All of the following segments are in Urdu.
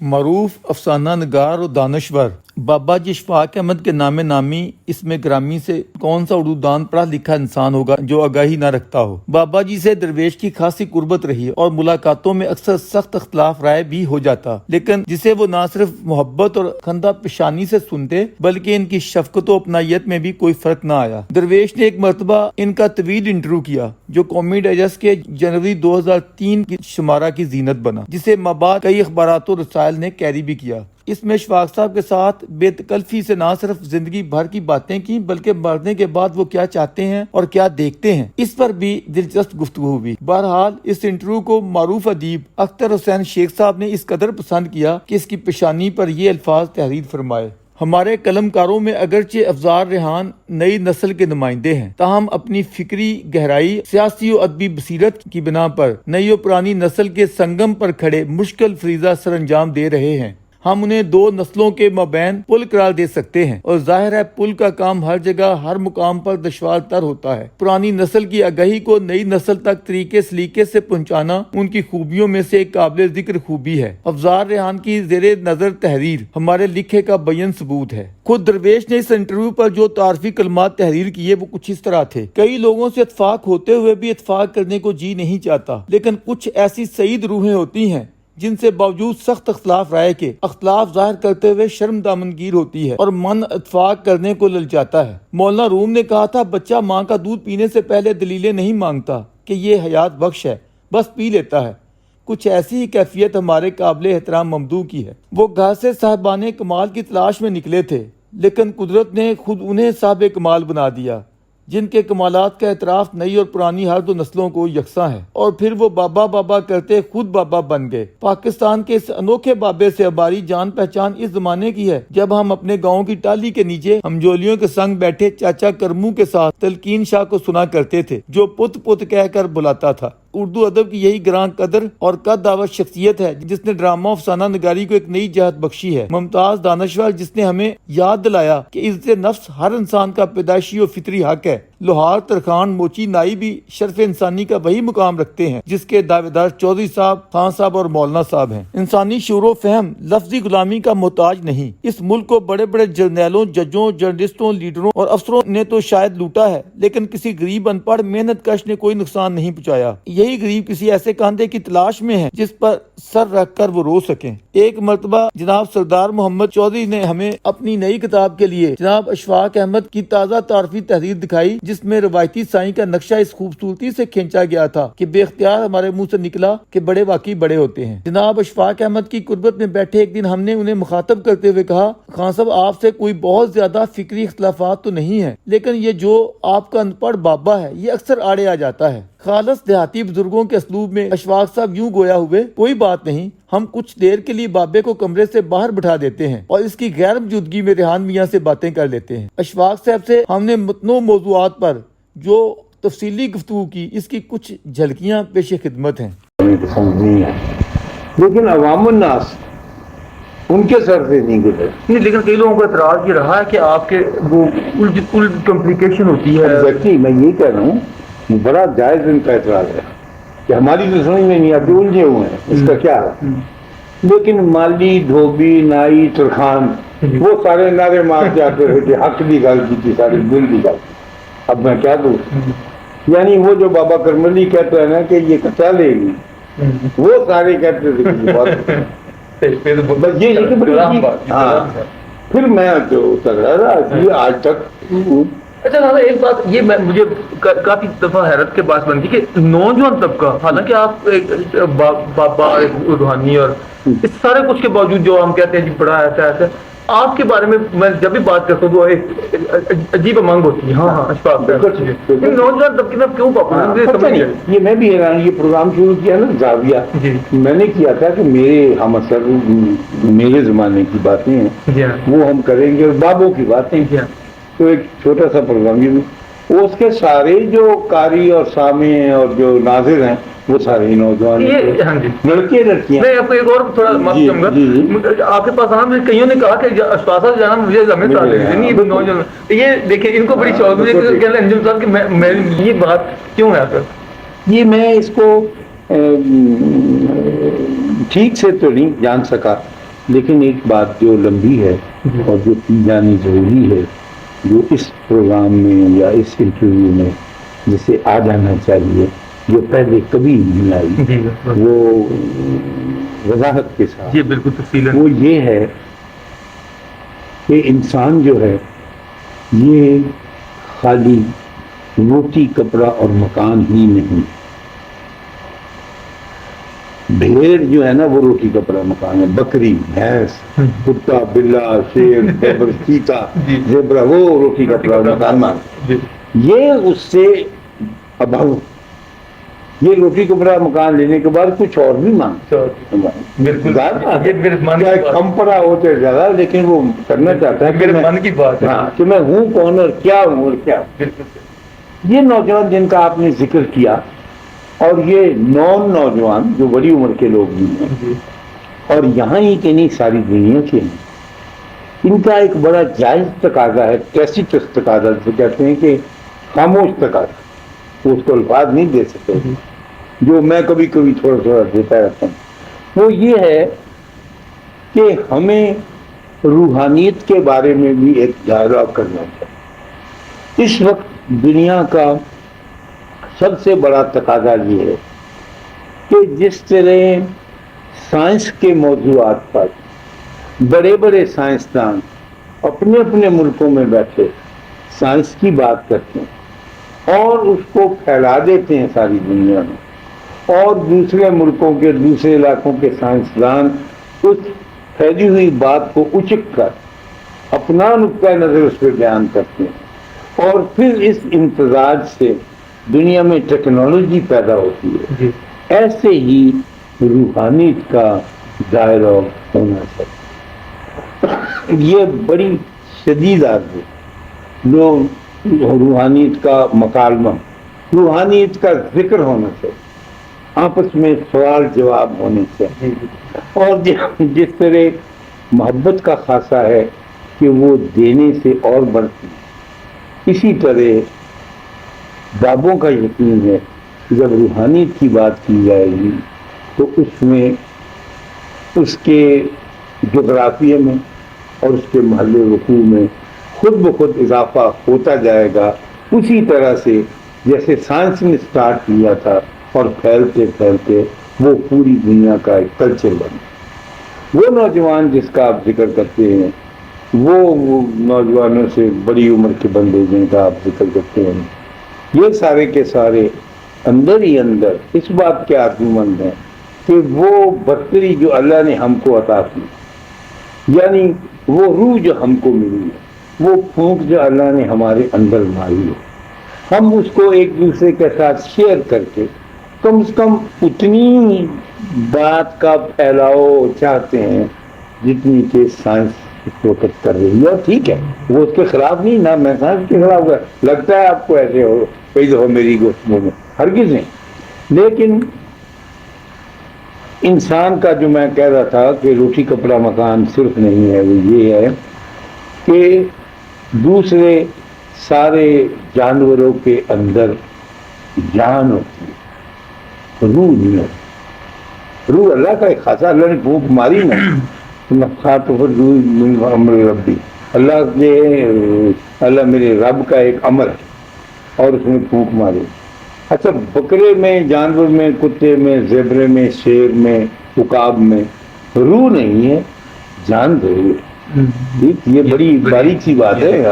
معروف افسانہ نگار و دانشور بابا جی اشفاق احمد کے نام نامی اس میں گرامی سے کون سا اردو دان پڑھا لکھا انسان ہوگا جو آگاہی نہ رکھتا ہو۔ بابا جی سے درویش کی خاصی قربت رہی اور ملاقاتوں میں اکثر سخت اختلاف رائے بھی ہو جاتا، لیکن جسے وہ نہ صرف محبت اور خندہ پیشانی سے سنتے بلکہ ان کی شفقت و اپنائیت میں بھی کوئی فرق نہ آیا۔ درویش نے ایک مرتبہ ان کا طویل انٹرویو کیا جو قومی ڈائجسٹ کے جنوری 2003 کی شمارہ کی زینت بنا، جسے مابعد کئی اخبارات و رسائل نے کیری بھی کیا۔ اس میں اشفاق صاحب کے ساتھ بے تکلفی سے نہ صرف زندگی بھر کی باتیں کی بلکہ مرنے کے بعد وہ کیا چاہتے ہیں اور کیا دیکھتے ہیں اس پر بھی دلچسپ گفتگو ہوئی۔ بہرحال اس انٹرویو کو معروف ادیب اختر حسین شیخ صاحب نے اس قدر پسند کیا کہ اس کی پیشانی پر یہ الفاظ تحریر فرمائے: ہمارے قلم کاروں میں اگرچہ افزار ریحان نئی نسل کے نمائندے ہیں، تاہم اپنی فکری گہرائی، سیاسی و ادبی بصیرت کی بنا پر نئی و پرانی نسل کے سنگم پر کھڑے مشکل فریضہ سر انجام دے رہے ہیں۔ ہم انہیں دو نسلوں کے مابین پل قرار دے سکتے ہیں، اور ظاہر ہے پل کا کام ہر جگہ ہر مقام پر دشوار تر ہوتا ہے۔ پرانی نسل کی آگاہی کو نئی نسل تک طریقے سلیقے سے پہنچانا ان کی خوبیوں میں سے ایک قابل ذکر خوبی ہے۔ افزار ریحان کی زیر نظر تحریر ہمارے لکھے کا بیان ثبوت ہے۔ خود درویش نے اس انٹرویو پر جو تعارفی کلمات تحریر کیے وہ کچھ اس طرح تھے: کئی لوگوں سے اتفاق ہوتے ہوئے بھی اتفاق کرنے کو جی نہیں چاہتا، لیکن کچھ ایسی سعید روحیں ہوتی ہیں جن سے باوجود سخت اختلاف رائے کے اختلاف ظاہر کرتے ہوئے شرم دامنگیر ہوتی ہے اور من اتفاق کرنے کو للچاتا ہے۔ مولانا روم نے کہا تھا، بچہ ماں کا دودھ پینے سے پہلے دلیلیں نہیں مانگتا کہ یہ حیات بخش ہے، بس پی لیتا ہے۔ کچھ ایسی ہی کیفیت ہمارے قابل احترام ممدوح کی ہے۔ وہ گھر سے صاحبان کمال کی تلاش میں نکلے تھے، لیکن قدرت نے خود انہیں صاحب کمال بنا دیا، جن کے کمالات کا اعتراف نئی اور پرانی ہر دو نسلوں کو یکساں ہے، اور پھر وہ بابا بابا کرتے خود بابا بن گئے۔ پاکستان کے اس انوکھے بابے سے ہماری جان پہچان اس زمانے کی ہے جب ہم اپنے گاؤں کی ٹالی کے نیچے ہمجولیوں کے سنگ بیٹھے چاچا کرمو کے ساتھ تلقین شاہ کو سنا کرتے تھے، جو پت پت کہہ کر بلاتا تھا۔ اردو ادب کی یہی گراں قدر اور قد دعوت شخصیت ہے جس نے ڈرامہ افسانہ نگاری کو ایک نئی جہت بخشی ہے۔ ممتاز دانشور جس نے ہمیں یاد دلایا کہ عزت نفس ہر انسان کا پیدائشی و فطری حق ہے۔ لوہار، ترخان، موچی، نائی بھی شرف انسانی کا وہی مقام رکھتے ہیں جس کے دعوے دار چودھری صاحب، خان صاحب اور مولانا صاحب ہیں۔ انسانی شعور و فہم لفظی غلامی کا محتاج نہیں۔ اس ملک کو بڑے بڑے جرنیلوں، ججوں، جرنلسٹوں، لیڈروں اور افسروں نے تو شاید لوٹا ہے، لیکن کسی غریب ان پڑھ محنت کش نے کوئی نقصان نہیں پہنچایا۔ یہی غریب کسی ایسے کاندھے کی تلاش میں ہے جس پر سر رکھ کر وہ رو سکیں۔ ایک مرتبہ جناب سردار محمد چودھری نے ہمیں اپنی نئی کتاب کے لیے جناب اشفاق احمد کی تازہ تعارفی تحریر دکھائی، جس میں روایتی سائیں کا نقشہ اس خوبصورتی سے کھینچا گیا تھا کہ بے اختیار ہمارے منہ سے نکلا کہ بڑے واقعی بڑے ہوتے ہیں۔ جناب اشفاق احمد کی قربت میں بیٹھے ایک دن ہم نے انہیں مخاطب کرتے ہوئے کہا، خان صاحب آپ سے کوئی بہت زیادہ فکری اختلافات تو نہیں ہیں، لیکن یہ جو آپ کا ان پڑھ بابا ہے یہ اکثر آڑے آ جاتا ہے۔ خالص دیہاتی بزرگوں کے اسلوب میں اشفاق صاحب یوں گویا ہوئے، کوئی بات نہیں، ہم کچھ دیر کے لیے بابے کو کمرے سے باہر بٹھا دیتے ہیں اور اس کی غیر موجودگی میں ریحان میاں سے باتیں کر لیتے ہیں۔ اشفاق صاحب سے ہم نے متنوع موضوعات پر جو تفصیلی گفتگو کی، اس کی کچھ جھلکیاں پیش خدمت ہیں۔ لیکن عوام الناس ان کے سر سے نہیں گزرے۔ لیکن کئی لوگوں کا اعتراض یہ رہا ہے کہ آپ کے وہ کمپلیکیشن ہوتی ہے۔ ایگزیکٹلی میں یہ کہہ رہا ہوں، بڑا جائز ان کا اعتراض ہے کہ ہماری تو سمجھ میں نہیں آتی، الجھے ہوئے ہیں اس کا کیا ہے۔ لیکن مالی، دھوبی، نائی، ترخان وہ سارے نعرے مارتے آتے رہے کہ حق کی گل کی تھی، ساری دل کی گل۔ اب میں کیا دوں، یعنی وہ جو بابا کرملی کہتے ہیں نا کہ یہ کچا لے گی، وہ سارے کہتے تھے کہ بس یہ ہاں۔ پھر میں جو تگڑا رہا آج تک۔ اچھا دادا، ایک بات یہ مجھے کافی دفعہ حیرت کے باعث بنتی کہ نوجوان طبقہ، حالانکہ آپ بابا روحانی اور اس سارے کچھ کے باوجود جو ہم کہتے ہیں جی بڑا ایسا ایسا، آپ کے بارے میں جب بھی بات کرتا ہوں تو ایک عجیب امنگ ہوتی ہے۔ ہاں اشفاق نوجوان طبقے میں کیوں پاپولر؟ یہ میں بھی حیران، یہ پروگرام شروع کیا نا زاویہ، میں نے کیا تھا کہ میرے ہم اثر میرے زمانے کی باتیں ہیں وہ ہم کریں گے اور بابوں کی باتیں، تو ایک چھوٹا سا پروگرام یہ، اس کے سارے جو قاری اور سامع اور جو ناظر ہیں وہ سارے نوجوان لڑکے لڑکیاں۔ میں آپ کو ایک اور تھوڑا معافی چاہوں گا، آپ کے پاس آنا کئیوں نے کہا کہ اشفاق صاحب جانا مجھے نوجوان، یہ دیکھیں ان کو بڑی شوق مجھے انجم صاحب کہ یہ بات کیوں ہے سر؟ یہ میں اس کو ٹھیک سے تو نہیں جان سکا، لیکن ایک بات جو لمبی ہے اور جو کی جانی ضروری ہے، جو اس پروگرام میں یا اس انٹرویو میں جسے آ جانا چاہیے، جو پہلے کبھی نہیں آئی، جی وہ وضاحت کے ساتھ جی بالکل تفصیل ہے. وہ یہ ہے کہ انسان جو ہے یہ خالی روٹی کپڑا اور مکان ہی نہیں. بھیڑ جو ہے نا وہ روٹی کپڑا مکان ہے، بکری بھینس کتا بلا شیر ببر چیتا زیبرا وہ روٹی کپڑا مکان مان. جی یہ اس سے ابھو، یہ روٹی کپڑا مکان لینے کے بعد کچھ اور بھی بالکل یہ میرے من کی بات کم پڑا ہوتے زیادہ، لیکن وہ کرنا چاہتا ہے میرے من کی بات ہے. ہاں کہ میں ہوں کون اور کیا ہوں اور کیا. بالکل یہ نوجوان جن کا آپ نے ذکر کیا اور یہ نوجوان جو بڑی عمر کے لوگ بھی ہیں جی اور یہاں ہی کہ نہیں ساری دنیا کے ہیں، ان کا ایک بڑا جائز تقاضا ہے، ٹیسیٹس تقاضا جو کہتے ہیں کہ خاموش تقاضا، وہ اس کو الفاظ نہیں دے سکتے، جو میں کبھی کبھی تھوڑا تھوڑا دیتا رہتا ہوں. وہ یہ ہے کہ ہمیں روحانیت کے بارے میں بھی ایک ڈائلاگ کرنا چاہیے. اس وقت دنیا کا سب سے بڑا تقاضا یہ ہے کہ جس طرح سائنس کے موضوعات پر بڑے بڑے سائنسدان اپنے اپنے ملکوں میں بیٹھے سائنس کی بات کرتے ہیں اور اس کو پھیلا دیتے ہیں ساری دنیا میں، اور دوسرے ملکوں کے دوسرے علاقوں کے سائنسدان اس پھیلی ہوئی بات کو اچک کر اپنا نقطۂ نظر اس پہ بیان کرتے ہیں، اور پھر اس امتزاج سے دنیا میں ٹیکنالوجی پیدا ہوتی ہے. جی ایسے ہی روحانیت کا دائرہ ہونا چاہیے. یہ بڑی شدید آرزو لوگ روحانیت کا مکالمہ، روحانیت کا ذکر ہونا چاہیے، آپس میں سوال جواب ہونے چاہیے. اور جس طرح محبت کا خاصہ ہے کہ وہ دینے سے اور بڑھتی ہے، اسی طرح بابوں کا یقین ہے کہ جب روحانیت کی بات کی جائے گی تو اس میں اس کے جغرافیے میں اور اس کے محل وقوع میں خود بخود اضافہ ہوتا جائے گا، اسی طرح سے جیسے سائنس نے سٹارٹ کیا تھا اور پھیلتے پھیلتے وہ پوری دنیا کا ایک کلچر بنا. وہ نوجوان جس کا آپ ذکر کرتے ہیں، وہ نوجوانوں سے بڑی عمر کے بندے جن کا آپ ذکر کرتے ہیں، یہ سارے کے سارے اندر ہی اندر اس بات کے آرزومند ہیں کہ وہ برتری جو اللہ نے ہم کو عطا کی، یعنی وہ روح جو ہم کو ملی ہے، وہ پھونک جو اللہ نے ہمارے اندر ماری ہے، ہم اس کو ایک دوسرے کے ساتھ شیئر کر کے کم از کم اتنی بات کا پھیلاؤ چاہتے ہیں جتنی کہ سائنس اس وقت کر رہی ہے. اور ٹھیک ہے، وہ اس کے خلاف نہیں، نہ میں سائنس کے خلاف لگتا ہے آپ کو ایسے ہو کئی دفعہ میری گفتگو میں، ہرگز نہیں. لیکن انسان کا جو میں کہہ رہا تھا کہ روٹی کپڑا مکان صرف نہیں ہے، وہ یہ ہے کہ دوسرے سارے جانوروں کے اندر جان ہوتی ہے، روح نہیں ہوتی. روح اللہ کا ایک خاصا، اللہ نے پھونک ماری نا نفخات فی الروح من امر ربی، اللہ میرے رب کا ایک امر ہے اور اس نے پھونک ماری. اچھا، بکرے میں، جانور میں، کتے میں، زیبرے میں، شیر میں، عقاب میں روح نہیں ہے، جان ضرور ہے. یہ بڑی باریک سی بات ہے.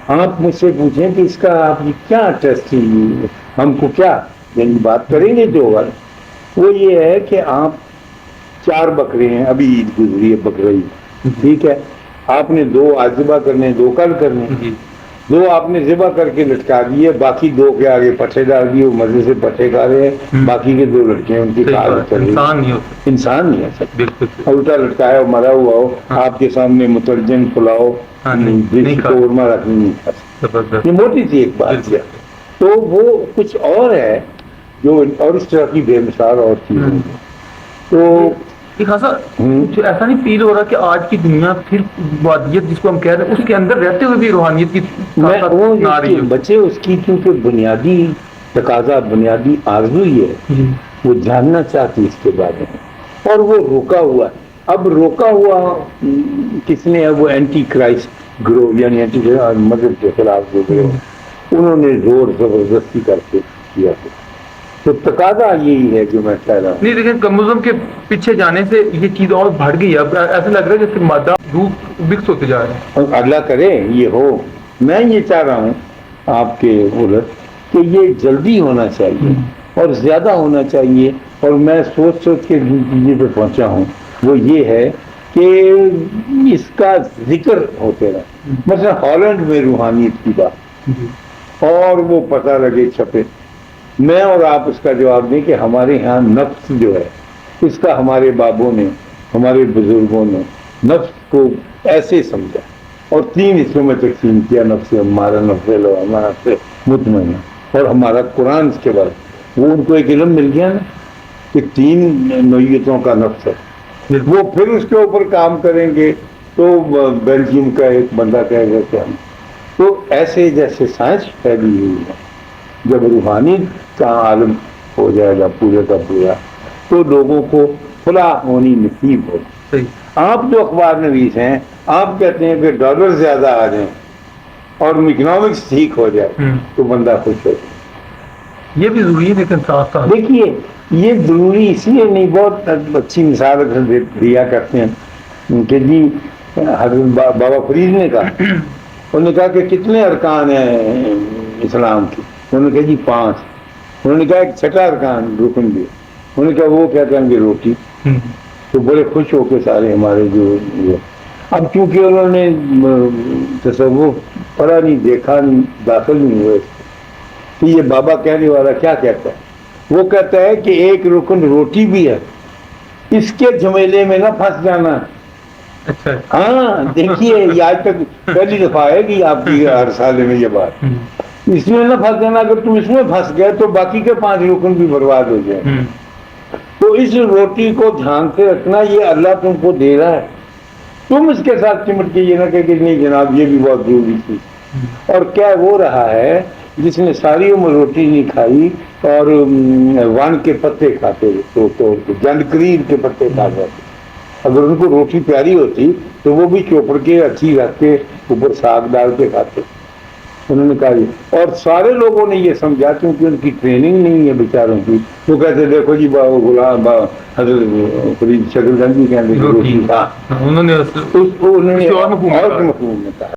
آپ مجھ سے پوچھیں کہ اس کا آپ کیا ٹیسٹ، ہم کو کیا یعنی بات کریں گے جو وہ یہ ہے کہ آپ 4 بکرے ہیں، ابھی عید گزری ہے بقرہ عید، ٹھیک ہے، آپ نے 2 آج ذبح کرنے، 2 کل کرنے، 2 آپ نے ذبح کر کے لٹکا دیے، باقی 2 کے آگے پٹھے ڈال دیے، وہ مزے سے پٹھے کھا رہے ہیں، باقی کے 2 لڑکے ہیں ان کی کھال چل رہی ہے. انسان نہیں ہے سب، الٹا لٹکایا ہو، مرا ہوا ہو، آپ کے سامنے مترجم پلاؤ دیسی قورمہ رکھنے نہیں کھا سکتے. یہ موٹی سی ایک بات ہے. تو وہ کچھ اور ہے جو اور اس طرح کی بے مثال اور چیزیں. تو خاصا کچھ ایسا نہیں فیل ہو رہا کہ آج کی دنیا پھر وادیت جس کو ہم کہہ رہے ہیں اس کے اندر رہتے ہوئے بھی روحانیت کی بچے اس کی کیونکہ بنیادی تقاضا، بنیادی آرزو یہ ہے، وہ جاننا چاہتی اس کے بارے میں، اور وہ رکا ہوا ہے. اب روکا ہوا کس نے ہے؟ وہ اینٹی کرائسٹ گروہ، یعنی اینٹی مذہب کے خلاف جو گروہ، انہوں نے زور زبردستی کر کے کیا تو تقاضا یہی ہے جو میں کہہ رہا ہوں. نہیں لیکن کمیونزم کے پیچھے جانے سے یہ چیز اور بڑھ گئی ہے. اب ایسا لگ رہا ہے جیسے مادہ روح مکس ہوتے جا رہے ہیں. اور اللہ کرے یہ ہو. میں یہ چاہ رہا ہوں آپ کے الٹ کہ یہ جلدی ہونا چاہیے اور زیادہ ہونا چاہیے. اور میں سوچ کے چیزیں پہ پہنچا ہوں وہ یہ ہے کہ اس کا ذکر ہوتے رہے. مثلا ہالینڈ میں روحانیت کی بات اور وہ پتہ لگے چھپے. میں اور آپ اس کا جواب دیں کہ ہمارے ہاں نفس جو ہے اس کا ہمارے بابوں نے، ہمارے بزرگوں نے نفس کو ایسے سمجھا اور 3 حصوں میں تقسیم کیا. نفس ہمارا، نفس لوامہ، نفس مطمئنہ اور ہمارا قرآن. اس کے بعد وہ ان کو ایک علم مل گیا نا کہ 3 نوعیتوں کا نفس ہے. وہ پھر اس کے اوپر کام کریں گے تو بیلجیم کا ایک بندہ کہے گا کہ ہم تو ایسے جیسے سائنس پھیلی ہوئی ہے. جب روحانی کا عالم ہو جائے گا پورے کا پورا تو لوگوں کو فلاح ہونی نصیب ہو. آپ جو اخبار نویس ہیں آپ کہتے ہیں کہ ڈالر زیادہ آ جائیں اور اکنامکس ٹھیک ہو جائے تو بندہ خوش ہو جائے. یہ بھی ضروری ہے لیکن ساتھ ساتھ دیکھیے یہ ضروری اس لیے نہیں، بہت اچھی مثال دیا کرتے ہیں کہ جی حضرت بابا فرید نے کہا، انہوں نے کہا کہ کتنے ارکان ہیں اسلام کی؟ انہوں نے کہا جی 5. انہوں نے کہا ایک چھٹا ارکان رکن بھی. انہوں نے کہا وہ کیا کہیں گے؟ روٹی. تو بڑے خوش ہو کے سارے ہمارے جو اب چونکہ انہوں نے تصوف پڑھا نہیں، دیکھا نہیں، داخل نہیں ہوئے کہ یہ بابا کہنے والا کیا کہتا ہے. وہ کہتا ہے کہ ایک رکن روٹی بھی ہے، اس کے جھمیلے میں نہ پھنس جانا. اچھا ہاں دیکھیے یہ آج تک پہلی دفعہ ہے کہ آپ کی ہر سال میں یہ بات، اس میں نہ پھنس جانا. اگر تم اس میں پھنس گئے تو باقی کے 5 رکن بھی برباد ہو جائیں. تو اس روٹی کو دھیان سے رکھنا، یہ اللہ تم کو دے رہا ہے، تم اس کے ساتھ چمٹ کے یہ نہ کہ نہیں جناب یہ بھی بہت ضروری تھی. اور کیا وہ رہا ہے جس نے ساری عمر روٹی نہیں کھائی اور وان کے پتے کھاتے توڑ کے، جنکریر کے پتے کھاتے. اگر ان کو روٹی پیاری ہوتی تو وہ بھی چوپڑ کے اچھی رکھ کے اوپر ساگ ڈال کے کھاتے. انہوں نے کہا یہ، اور سارے لوگوں نے یہ سمجھا کیونکہ ان کی ٹریننگ نہیں ہے بیچاروں کی. وہ کہتے دیکھو جی غلام حضرت فرید شکل گنج جی کہتے روٹی کھا، انہوں نے اور مفہوم میں کہا.